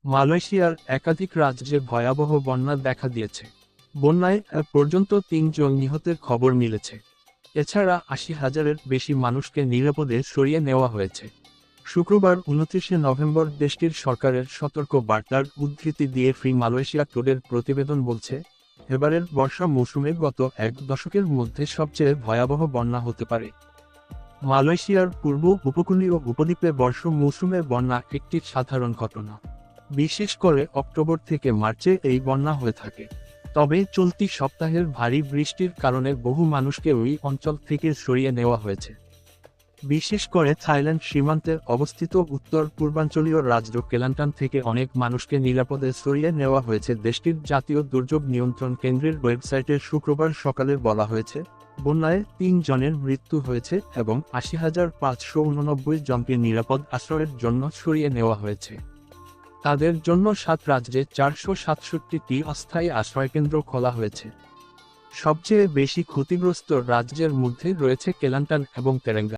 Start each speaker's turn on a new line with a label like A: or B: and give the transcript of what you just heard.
A: মালয়েশিয়ার একাধিক রাজ্যে ভয়াবহ বন্যা দেখা দিয়েছে। বন্যায় পর্যন্ত ৩ জন নিহতের খবর মিলেছে। এছাড়া ৮০,০০০-এর বেশি মানুষকে নিরাপদে সরিয়ে নেওয়া হয়েছে। শুক্রবার ২৯শে নভেম্বর দেশটির সরকারের সতর্ক বার্তার উদ্ধৃতি দিয়ে ফ্রি মালয়েশিয়া টুডের প্রতিবেদন বলছে, এবারের বর্ষা মৌসুমে গত ১ দশকের মধ্যে সবচেয়ে ভয়াবহ বন্যা হতে পারে। মালয়েশিয়ার পূর্ব উপকূলীয় উপদ্বীপে বর্ষা মৌসুমে বন্যা একটি সাধারণ ঘটনা। বিশেষ করে অক্টোবর থেকে মার্চে এই বন্যা হয়ে থাকে। তবে চলতি সপ্তাহের ভারী বৃষ্টির কারণে বহু মানুষকে ওই অঞ্চল থেকে সরিয়ে নেওয়া হয়েছে। বিশেষ করে থাইল্যান্ড সীমান্তে অবস্থিত উত্তর পূর্বাঞ্চলীয় রাজ্য কেলান্টান থেকে অনেক মানুষকে নিরাপদে সরিয়ে নেওয়া হয়েছে। দেশটির জাতীয় দুর্যোগ নিয়ন্ত্রণ কেন্দ্রের ওয়েবসাইটে শুক্রবার সকালে বলা হয়েছে, বন্যায় ৩ জনের মৃত্যু হয়েছে এবং ৮০,৫৮৯ জনকে নিরাপদ আশ্রয়ের জন্য সরিয়ে নেওয়া হয়েছে। তাদের জন্য ৭ রাজ্যে ৪৬৭টি অস্থায়ী আশ্রয়কেন্দ্র খোলা হয়েছে। সবচেয়ে বেশি ক্ষতিগ্রস্ত রাজ্যের মধ্যে রয়েছে কেলান্টান এবং তেরেঙ্গানা।